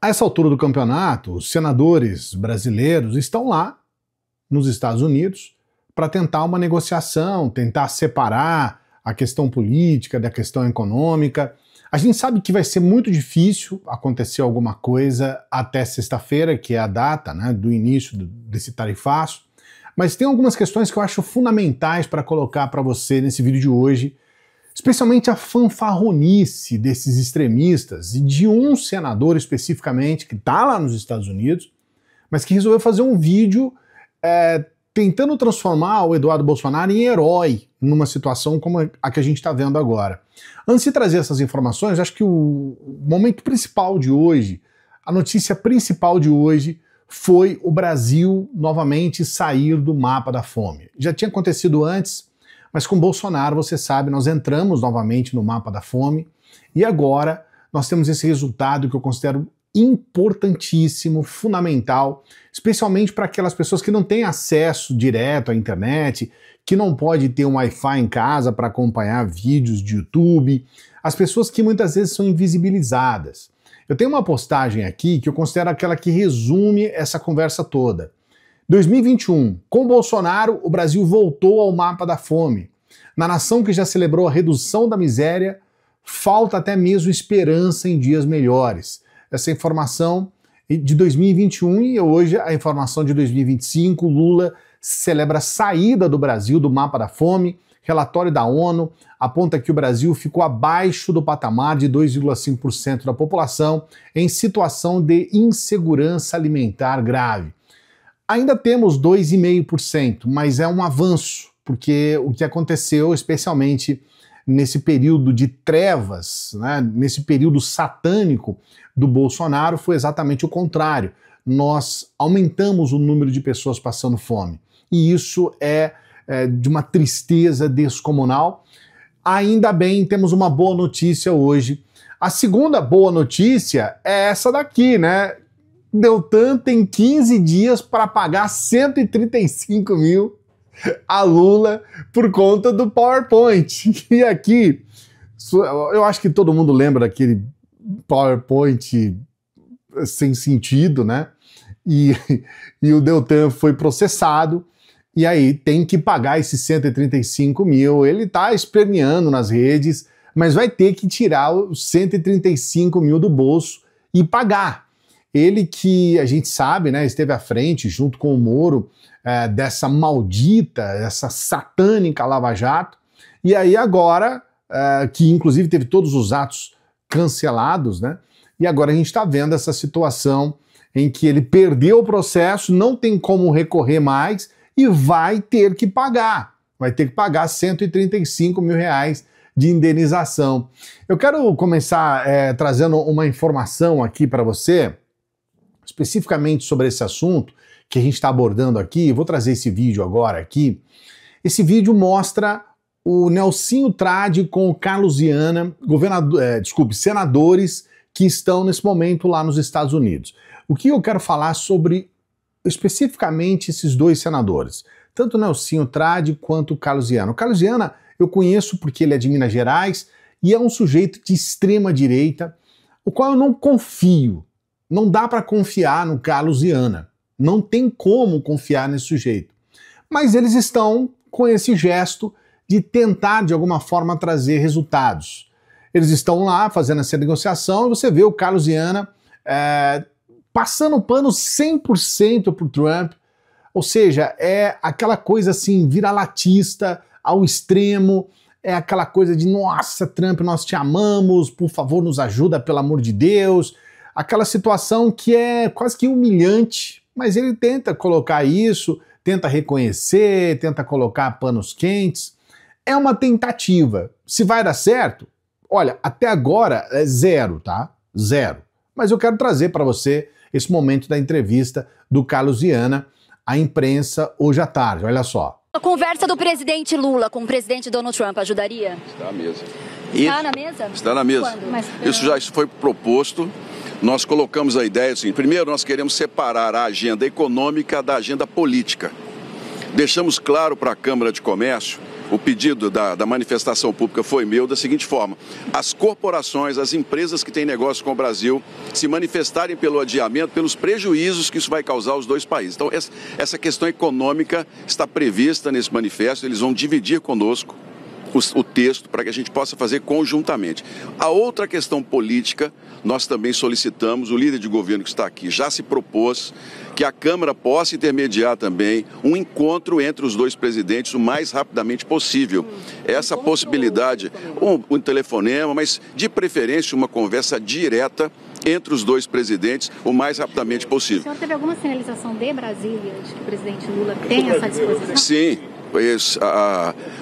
A essa altura do campeonato, os senadores brasileiros estão lá nos Estados Unidos para tentar uma negociação, tentar separar a questão política da questão econômica. A gente sabe que vai ser muito difícil acontecer alguma coisa até sexta-feira, que é a data, né, do início desse tarifaço, mas tem algumas questões que eu acho fundamentais para colocar para você nesse vídeo de hoje, especialmente a fanfarronice desses extremistas e de um senador especificamente que está lá nos Estados Unidos, mas que resolveu fazer um vídeo tentando transformar o Eduardo Bolsonaro em herói numa situação como a que a gente está vendo agora. Antes de trazer essas informações, acho que o momento principal de hoje, a notícia principal de hoje, foi o Brasil novamente sair do mapa da fome. Já tinha acontecido antes, mas com Bolsonaro, você sabe, nós entramos novamente no mapa da fome e agora nós temos esse resultado que eu considero importantíssimo, fundamental, especialmente para aquelas pessoas que não têm acesso direto à internet, que não pode ter um Wi-Fi em casa para acompanhar vídeos de YouTube, as pessoas que muitas vezes são invisibilizadas. Eu tenho uma postagem aqui que eu considero aquela que resume essa conversa toda. 2021, com Bolsonaro, o Brasil voltou ao mapa da fome. Na nação que já celebrou a redução da miséria, falta até mesmo esperança em dias melhores. Essa informação de 2021 e hoje a informação de 2025, Lula celebra a saída do Brasil do mapa da fome. Relatório da ONU aponta que o Brasil ficou abaixo do patamar de 2,5% da população em situação de insegurança alimentar grave. Ainda temos 2,5%, mas é um avanço, porque o que aconteceu, especialmente nesse período de trevas, né, nesse período satânico do Bolsonaro, foi exatamente o contrário. Nós aumentamos o número de pessoas passando fome. E isso é de uma tristeza descomunal. Ainda bem, temos uma boa notícia hoje. A segunda boa notícia é essa daqui, né? Deltan tem 15 dias para pagar 135 mil a Lula por conta do PowerPoint. E aqui, eu acho que todo mundo lembra daquele PowerPoint sem sentido, né? E o Deltan foi processado, e aí tem que pagar esses 135 mil. Ele tá esperneando nas redes, mas vai ter que tirar os 135 mil do bolso e pagar. Ele que a gente sabe, né, esteve à frente, junto com o Moro, dessa maldita, essa satânica Lava Jato, e aí agora, que inclusive teve todos os atos cancelados, né, e agora a gente está vendo essa situação em que ele perdeu o processo, não tem como recorrer mais e vai ter que pagar 135 mil reais de indenização. Eu quero começar trazendo uma informação aqui para você, especificamente sobre esse assunto que a gente está abordando aqui. Vou trazer esse vídeo agora aqui. Esse vídeo mostra o Nelsinho Trade com o Carlos Viana, senadores que estão nesse momento lá nos Estados Unidos. O que eu quero falar sobre especificamente esses dois senadores, tanto o Nelsinho Trade quanto o Carlos Viana. O Carlos Viana eu conheço porque ele é de Minas Gerais e é um sujeito de extrema direita, o qual eu não confio. Não dá para confiar no Carlos Viana. Não tem como confiar nesse sujeito. Mas eles estão com esse gesto de tentar, de alguma forma, trazer resultados. Eles estão lá fazendo essa negociação e você vê o Carlos Viana passando pano 100% pro Trump. Ou seja, é aquela coisa assim, vira-latista ao extremo, é aquela coisa de, nossa, Trump, nós te amamos, por favor, nos ajuda, pelo amor de Deus. Aquela situação que é quase que humilhante, mas ele tenta colocar isso, tenta reconhecer, tenta colocar panos quentes. É uma tentativa. Se vai dar certo, olha, até agora é zero, tá? Zero. Mas eu quero trazer para você esse momento da entrevista do Carlos Viana à imprensa hoje à tarde. Olha só. A conversa do presidente Lula com o presidente Donald Trump ajudaria? Está à mesa. Está na mesa? Está na mesa. Quando? Isso foi proposto. Nós colocamos a ideia assim, primeiro nós queremos separar a agenda econômica da agenda política. Deixamos claro para a Câmara de Comércio o pedido da manifestação pública foi meu da seguinte forma: as corporações, as empresas que têm negócio com o Brasil se manifestarem pelo adiamento, pelos prejuízos que isso vai causar aos dois países. Então, essa questão econômica está prevista nesse manifesto, eles vão dividir conosco o texto para que a gente possa fazer conjuntamente. A outra questão política, nós também solicitamos, o líder de governo que está aqui já se propôs que a Câmara possa intermediar também um encontro entre os dois presidentes o mais rapidamente possível. Essa possibilidade, um telefonema, mas de preferência uma conversa direta entre os dois presidentes o mais rapidamente possível. O senhor teve alguma sinalização de Brasília de que o presidente Lula tem essa disposição? Sim.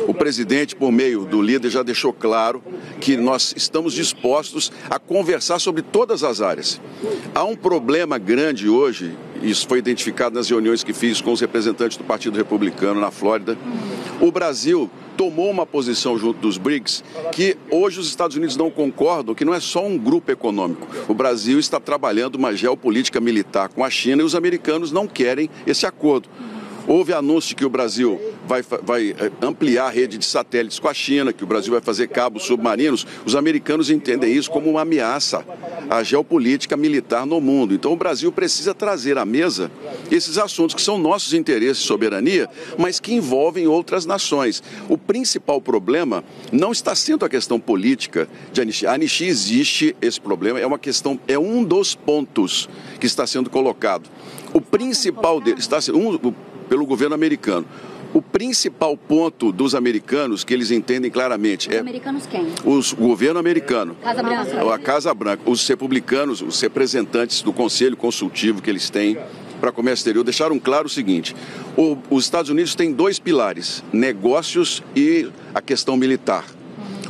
O presidente, por meio do líder, já deixou claro que nós estamos dispostos a conversar sobre todas as áreas. Há um problema grande hoje, isso foi identificado nas reuniões que fiz com os representantes do Partido Republicano na Flórida. O Brasil tomou uma posição junto dos BRICS que hoje os Estados Unidos não concordam, que não é só um grupo econômico. O Brasil está trabalhando uma geopolítica militar com a China e os americanos não querem esse acordo. Houve anúncio de que o Brasil vai ampliar a rede de satélites com a China, que o Brasil vai fazer cabos submarinos. Os americanos entendem isso como uma ameaça à geopolítica militar no mundo. Então o Brasil precisa trazer à mesa esses assuntos que são nossos interesses de soberania, mas que envolvem outras nações. O principal problema não está sendo a questão política de anistia. A anistia existe, esse problema é um dos pontos que está sendo colocado. O principal dele está sendo pelo governo americano. O principal ponto dos americanos, que eles entendem claramente, Os americanos quem? O governo americano, Casa Branca. a Casa Branca, os republicanos, os representantes do Conselho Consultivo que eles têm para comércio exterior, deixaram claro o seguinte: os Estados Unidos têm dois pilares, negócios e a questão militar.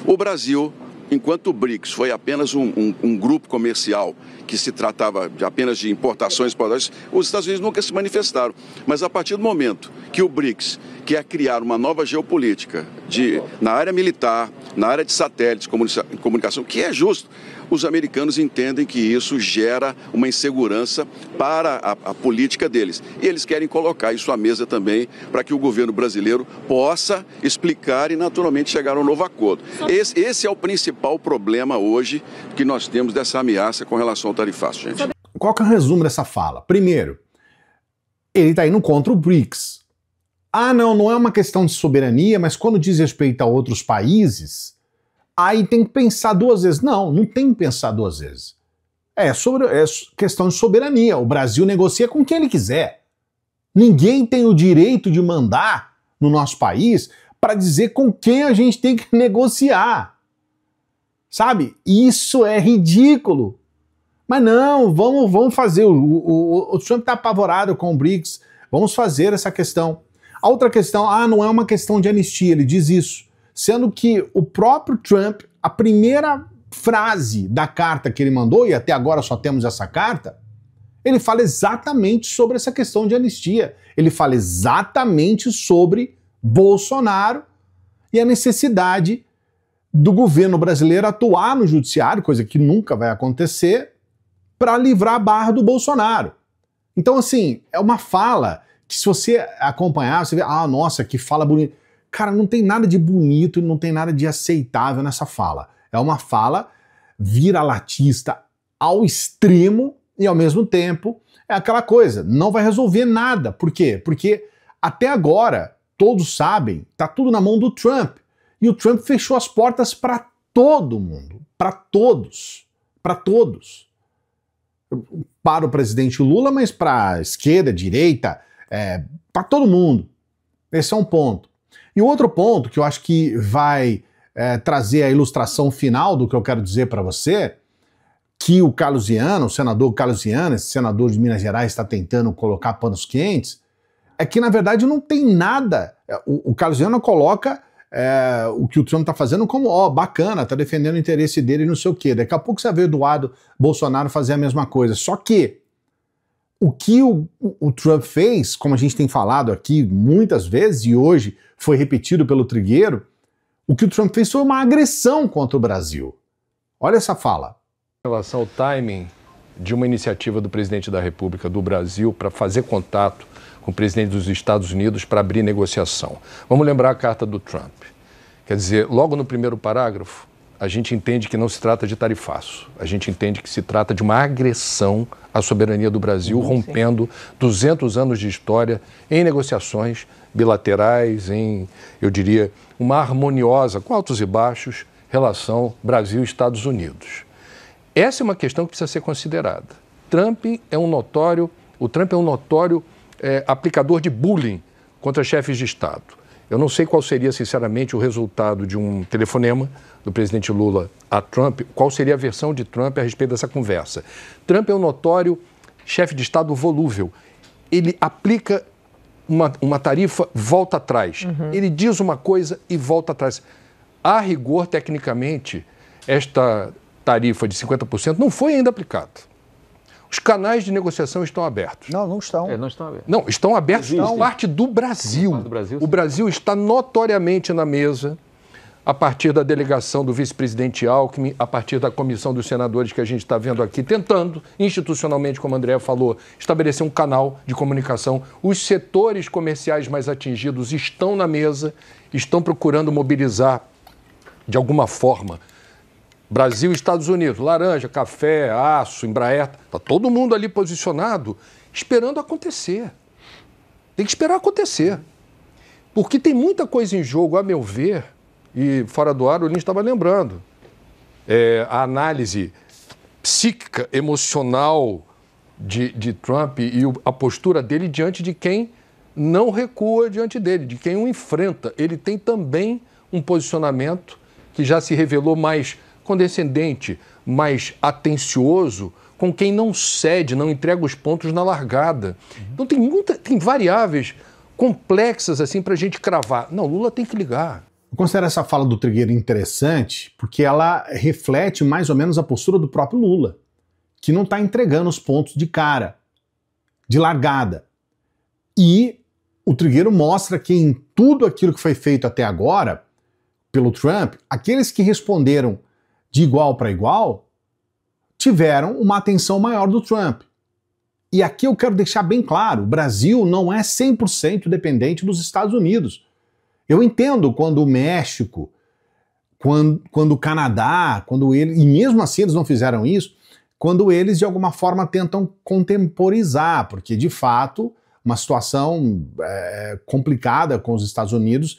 O Brasil, enquanto o BRICS foi apenas um grupo comercial que se tratava apenas de importações, exportações, os Estados Unidos nunca se manifestaram. Mas a partir do momento que o BRICS quer criar uma nova geopolítica na área militar, na área de satélites, comunicação, que é justo, os americanos entendem que isso gera uma insegurança para a política deles. E eles querem colocar isso à mesa também para que o governo brasileiro possa explicar e naturalmente chegar a um novo acordo. Esse é o principal problema hoje que nós temos dessa ameaça com relação ao tarifaço, gente. Qual que é o resumo dessa fala? Primeiro, ele está indo contra o BRICS. Não é uma questão de soberania, mas quando diz respeito a outros países, aí tem que pensar duas vezes. Não tem que pensar duas vezes. É questão de soberania. O Brasil negocia com quem ele quiser. Ninguém tem o direito de mandar no nosso país para dizer com quem a gente tem que negociar. Sabe? Isso é ridículo. Mas não, vamos fazer. O Trump está apavorado com o BRICS. Vamos fazer essa questão. A outra questão, não é uma questão de anistia, ele diz isso. Sendo que o próprio Trump, a primeira frase da carta que ele mandou, e até agora só temos essa carta, ele fala exatamente sobre essa questão de anistia. Ele fala exatamente sobre Bolsonaro e a necessidade do governo brasileiro atuar no judiciário, coisa que nunca vai acontecer, para livrar a barra do Bolsonaro. Então, assim, é uma fala que se você acompanhar, você vê, nossa, que fala bonita. Cara, não tem nada de bonito, não tem nada de aceitável nessa fala. É uma fala vira-latista ao extremo e, ao mesmo tempo, é aquela coisa, não vai resolver nada. Por quê? Porque até agora, todos sabem, tá tudo na mão do Trump. E o Trump fechou as portas para todo mundo, para todos, para todos. Para o presidente Lula, mas para a esquerda, direita, para todo mundo. Esse é um ponto. E o outro ponto que eu acho que vai trazer a ilustração final do que eu quero dizer para você, que o Carlos Viana, o senador Carlos Viana, esse senador de Minas Gerais, está tentando colocar panos quentes, é que na verdade não tem nada. O Carlos Viana coloca o que o Trump está fazendo como, bacana, está defendendo o interesse dele e não sei o quê. Daqui a pouco você vê o Eduardo Bolsonaro fazer a mesma coisa. Só que o que o Trump fez, como a gente tem falado aqui muitas vezes, e hoje foi repetido pelo Trigueiro, o que o Trump fez foi uma agressão contra o Brasil. Olha essa fala. Em relação ao timing de uma iniciativa do presidente da República do Brasil para fazer contato com o presidente dos Estados Unidos para abrir negociação. Vamos lembrar a carta do Trump. Quer dizer, logo no primeiro parágrafo, a gente entende que não se trata de tarifaço. A gente entende que se trata de uma agressão à soberania do Brasil, rompendo 200 anos de história em negociações bilaterais, em, eu diria, uma harmoniosa, com altos e baixos, relação Brasil e Estados Unidos. Essa é uma questão que precisa ser considerada. O Trump é um notório aplicador de bullying contra chefes de Estado. Eu não sei qual seria, sinceramente, o resultado de um telefonema do presidente Lula a Trump, qual seria a versão de Trump a respeito dessa conversa. Trump é um notório chefe de Estado volúvel. Ele aplica uma tarifa, volta atrás. Ele diz uma coisa e volta atrás. A rigor, tecnicamente, esta tarifa de 50% não foi ainda aplicada. Os canais de negociação estão abertos. Não estão. Não estão abertos. Não, estão abertos por parte do Brasil. O Brasil está notoriamente na mesa, a partir da delegação do vice-presidente Alckmin, a partir da comissão dos senadores que a gente está vendo aqui, tentando, institucionalmente, como a Andréa falou, estabelecer um canal de comunicação. Os setores comerciais mais atingidos estão na mesa, estão procurando mobilizar, de alguma forma, Brasil e Estados Unidos, laranja, café, aço, Embraer, está todo mundo ali posicionado, esperando acontecer. Tem que esperar acontecer. Porque tem muita coisa em jogo, a meu ver, e fora do ar o Lins estava lembrando, a análise psíquica, emocional de Trump e a postura dele diante de quem não recua diante dele, de quem o enfrenta. Ele tem também um posicionamento que já se revelou mais condescendente, mais atencioso com quem não cede, não entrega os pontos na largada. Então tem variáveis complexas assim para a gente cravar. Não, Lula tem que ligar. Eu considero essa fala do Trigueiro interessante porque ela reflete mais ou menos a postura do próprio Lula, que não está entregando os pontos de cara, de largada. E o Trigueiro mostra que em tudo aquilo que foi feito até agora pelo Trump, aqueles que responderam de igual para igual, tiveram uma atenção maior do Trump. E aqui eu quero deixar bem claro, o Brasil não é 100% dependente dos Estados Unidos. Eu entendo quando o México, quando o Canadá, e mesmo assim eles não fizeram isso, quando eles de alguma forma tentam contemporizar, porque de fato uma situação complicada com os Estados Unidos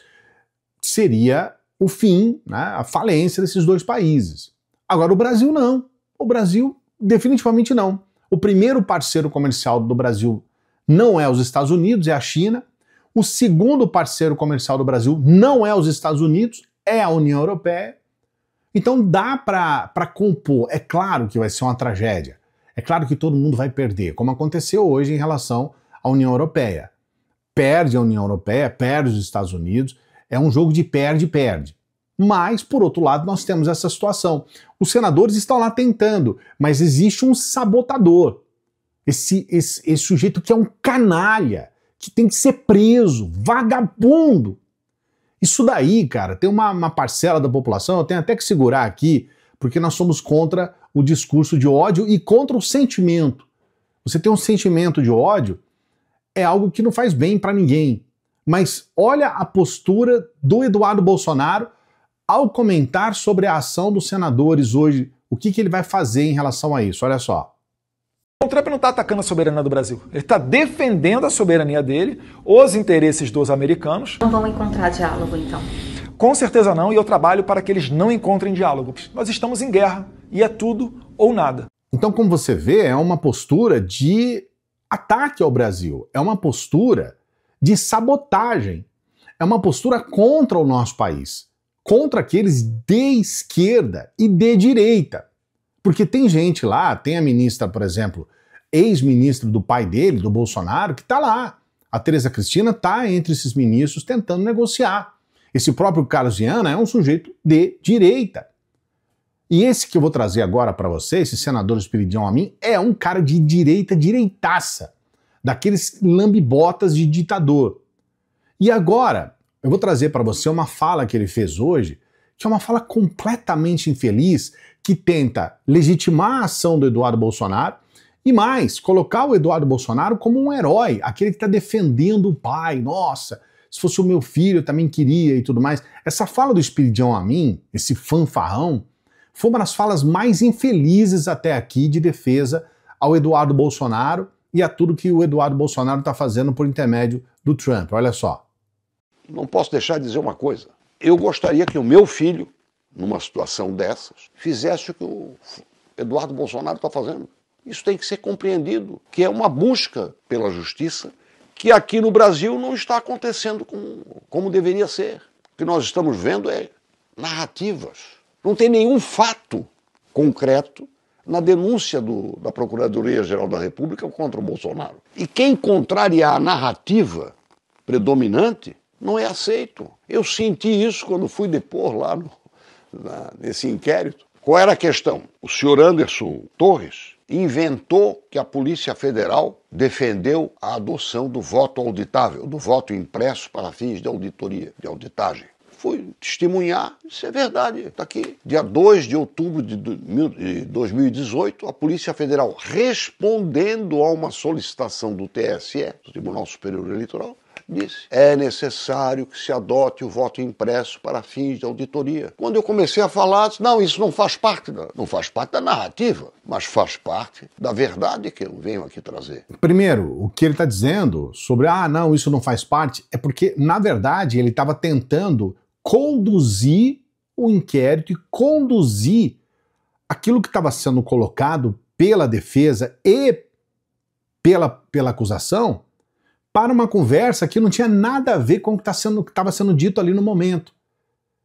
seria o fim, né, a falência desses dois países. Agora, o Brasil não. O Brasil definitivamente não. O primeiro parceiro comercial do Brasil não é os Estados Unidos, é a China. O segundo parceiro comercial do Brasil não é os Estados Unidos, é a União Europeia. Então dá para compor. É claro que vai ser uma tragédia. É claro que todo mundo vai perder, como aconteceu hoje em relação à União Europeia. Perde a União Europeia, perde os Estados Unidos. É um jogo de perde-perde. Mas, por outro lado, nós temos essa situação. Os senadores estão lá tentando, mas existe um sabotador. Esse sujeito que é um canalha, que tem que ser preso, vagabundo. Isso daí, cara, tem uma parcela da população, eu tenho até que segurar aqui, porque nós somos contra o discurso de ódio e contra o sentimento. Você tem um sentimento de ódio, é algo que não faz bem para ninguém. Mas olha a postura do Eduardo Bolsonaro ao comentar sobre a ação dos senadores hoje. O que ele vai fazer em relação a isso? Olha só. O Trump não está atacando a soberania do Brasil. Ele está defendendo a soberania dele, os interesses dos americanos. Não vão encontrar diálogo, então? Com certeza não, e eu trabalho para que eles não encontrem diálogo. Nós estamos em guerra, e é tudo ou nada. Então, como você vê, é uma postura de ataque ao Brasil. É uma postura de sabotagem. É uma postura contra o nosso país. Contra aqueles de esquerda e de direita. Porque tem gente lá, tem a ministra, por exemplo, ex-ministra do pai dele, do Bolsonaro, que está lá. A Tereza Cristina está entre esses ministros tentando negociar. Esse próprio Carlos Viana é um sujeito de direita. E esse que eu vou trazer agora para vocês, esse senador Espiridião Amin, é um cara de direita, direitaça. Daqueles lambibotas de ditador. E agora, eu vou trazer para você uma fala que ele fez hoje, que é uma fala completamente infeliz, que tenta legitimar a ação do Eduardo Bolsonaro e mais, colocar o Eduardo Bolsonaro como um herói, aquele que está defendendo o pai. Nossa, se fosse o meu filho eu também queria e tudo mais. Essa fala do Espiridião Amin, esse fanfarrão, foi uma das falas mais infelizes até aqui de defesa ao Eduardo Bolsonaro e a tudo que o Eduardo Bolsonaro está fazendo por intermédio do Trump. Olha só. Não posso deixar de dizer uma coisa. Eu gostaria que o meu filho, numa situação dessas, fizesse o que o Eduardo Bolsonaro está fazendo. Isso tem que ser compreendido, que é uma busca pela justiça que aqui no Brasil não está acontecendo como deveria ser. O que nós estamos vendo é narrativas. Não tem nenhum fato concreto na denúncia da Procuradoria-Geral da República contra o Bolsonaro. E quem contrariar a narrativa predominante não é aceito. Eu senti isso quando fui depor lá nesse inquérito. Qual era a questão? O senhor Anderson Torres inventou que a Polícia Federal defendeu a adoção do voto auditável, do voto impresso para fins de auditoria, de auditagem. Fui testemunhar, isso é verdade, está aqui. Dia 2 de outubro de 2018, a Polícia Federal, respondendo a uma solicitação do TSE, do Tribunal Superior Eleitoral, disse: é necessário que se adote o voto impresso para fins de auditoria. Quando eu comecei a falar, disse, não, isso não faz parte da narrativa, mas faz parte da verdade que eu venho aqui trazer. Primeiro, o que ele está dizendo sobre, não, isso não faz parte, é porque, na verdade, ele estava tentando conduzir o inquérito e conduzir aquilo que estava sendo colocado pela defesa e pela acusação para uma conversa que não tinha nada a ver com o que estava sendo dito ali no momento.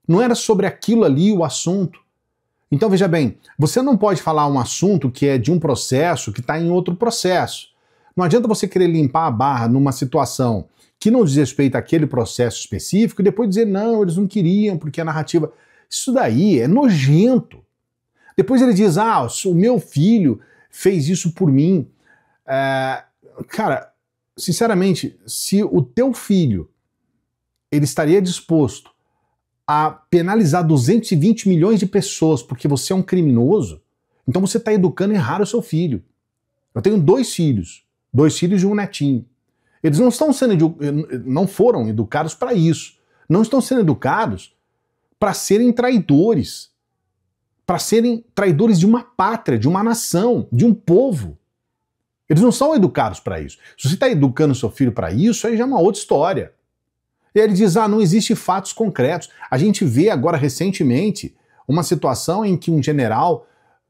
Não era sobre aquilo ali o assunto. Então, veja bem, você não pode falar um assunto que é de um processo que está em outro processo. Não adianta você querer limpar a barra numa situação que não diz respeito àquele processo específico e depois dizer, não, eles não queriam porque a narrativa... Isso daí é nojento. Depois ele diz, o meu filho fez isso por mim. Cara, sinceramente, se o teu filho ele estaria disposto a penalizar 220 milhões de pessoas porque você é um criminoso, então você está educando errado o seu filho. Eu tenho 2 filhos e um netinho. Eles não foram educados para isso. Não estão sendo educados para serem traidores. Para serem traidores de uma pátria, de uma nação, de um povo. Eles não são educados para isso. Se você está educando seu filho para isso, aí já é uma outra história. E aí ele diz, não existe fatos concretos. A gente vê agora recentemente uma situação em que um general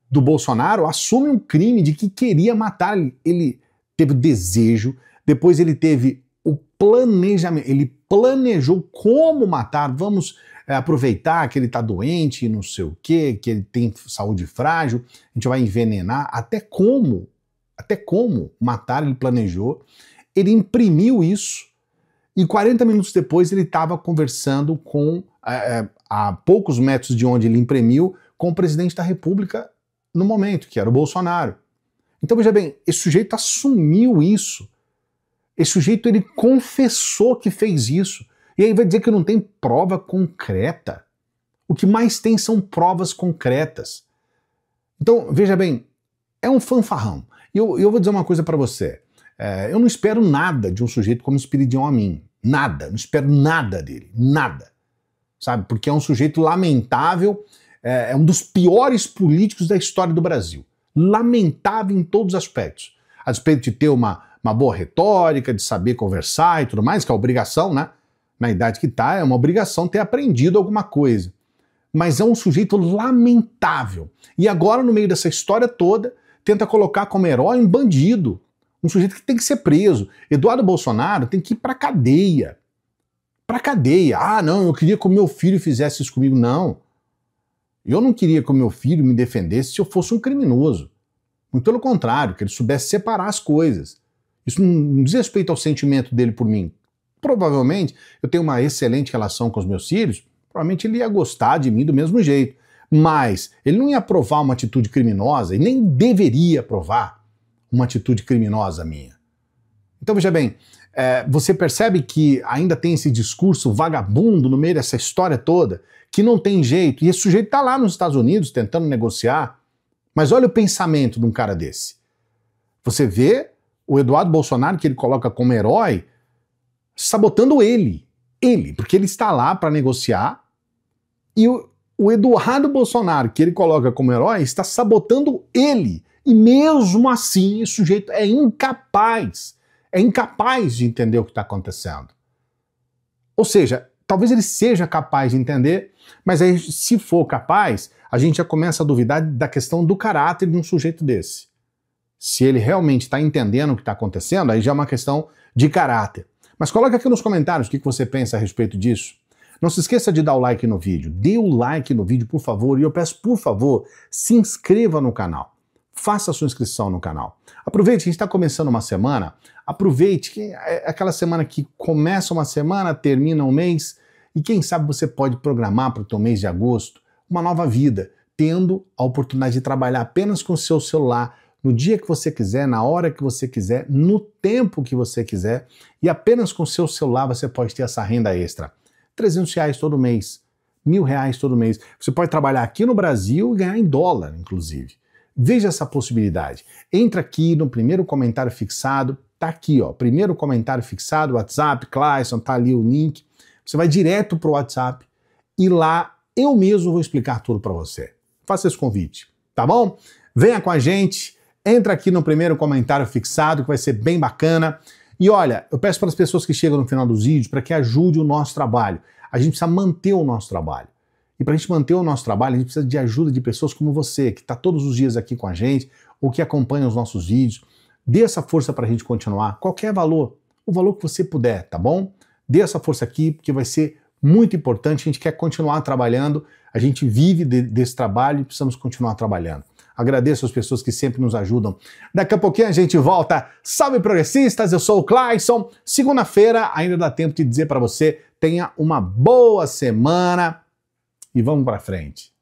do Bolsonaro assume um crime de que queria matar. Ele teve o desejo, depois ele teve o planejamento, ele planejou como matar, vamos aproveitar que ele está doente, não sei o quê, que ele tem saúde frágil, a gente vai envenenar, até como matar ele planejou, ele imprimiu isso e 40 minutos depois ele estava conversando com, a poucos metros de onde ele imprimiu, com o presidente da República no momento, que era o Bolsonaro. Então veja bem, esse sujeito assumiu isso. Esse sujeito, ele confessou que fez isso. E aí vai dizer que não tem prova concreta. O que mais tem são provas concretas. Então, veja bem, é um fanfarrão. E eu vou dizer uma coisa para você. Eu não espero nada de um sujeito como Espiridião Amin. Nada. Não espero nada dele. Nada. Sabe? Porque é um sujeito lamentável, é um dos piores políticos da história do Brasil. Lamentável em todos os aspectos. A despeito de ter uma boa retórica, de saber conversar e tudo mais, que é obrigação, né? Na idade que está, é uma obrigação ter aprendido alguma coisa. Mas é um sujeito lamentável. E agora, no meio dessa história toda, tenta colocar como herói um bandido. Um sujeito que tem que ser preso. Eduardo Bolsonaro tem que ir pra cadeia. Pra cadeia. Não, eu queria que o meu filho fizesse isso comigo. Não. Eu não queria que o meu filho me defendesse se eu fosse um criminoso. Muito pelo contrário, que ele soubesse separar as coisas. Isso não diz respeito ao sentimento dele por mim. Provavelmente, eu tenho uma excelente relação com os meus filhos, provavelmente ele ia gostar de mim do mesmo jeito. Mas ele não ia aprovar uma atitude criminosa, e nem deveria aprovar uma atitude criminosa minha. Então veja bem, você percebe que ainda tem esse discurso vagabundo no meio dessa história toda, que não tem jeito, e esse sujeito está lá nos Estados Unidos tentando negociar, mas olha o pensamento de um cara desse. Você vê o Eduardo Bolsonaro, que ele coloca como herói, sabotando ele. Ele, porque ele está lá para negociar e o Eduardo Bolsonaro, que ele coloca como herói, está sabotando ele. E mesmo assim, esse sujeito é incapaz de entender o que está acontecendo. Ou seja, talvez ele seja capaz de entender, mas aí, se for capaz, a gente já começa a duvidar da questão do caráter de um sujeito desse. Se ele realmente está entendendo o que está acontecendo, aí já é uma questão de caráter. Mas coloca aqui nos comentários o que você pensa a respeito disso. Não se esqueça de dar o like no vídeo. Dê o like no vídeo, por favor. E eu peço, por favor, se inscreva no canal. Faça a sua inscrição no canal. Aproveite, a gente está começando uma semana. Aproveite, que é aquela semana que começa uma semana, termina um mês. E quem sabe você pode programar para o teu mês de agosto uma nova vida, tendo a oportunidade de trabalhar apenas com o seu celular, no dia que você quiser, na hora que você quiser, no tempo que você quiser, e apenas com o seu celular você pode ter essa renda extra. R$300 todo mês, R$1.000 todo mês. Você pode trabalhar aqui no Brasil e ganhar em dólar, inclusive. Veja essa possibilidade. Entra aqui no primeiro comentário fixado, tá aqui, ó, primeiro comentário fixado, WhatsApp, Clayson, tá ali o link. Você vai direto pro WhatsApp e lá eu mesmo vou explicar tudo para você. Faça esse convite, tá bom? Venha com a gente. Entra aqui no primeiro comentário fixado, que vai ser bem bacana. E olha, eu peço para as pessoas que chegam no final dos vídeos para que ajude o nosso trabalho. A gente precisa manter o nosso trabalho. E para a gente manter o nosso trabalho, a gente precisa de ajuda de pessoas como você, que está todos os dias aqui com a gente, ou que acompanha os nossos vídeos. Dê essa força para a gente continuar. Qualquer valor, o valor que você puder, tá bom? Dê essa força aqui, porque vai ser muito importante. A gente quer continuar trabalhando, a gente vive desse trabalho e precisamos continuar trabalhando. Agradeço as pessoas que sempre nos ajudam. Daqui a pouquinho a gente volta. Salve progressistas, eu sou o Clayson. Segunda-feira ainda dá tempo de dizer para você, tenha uma boa semana e vamos para frente.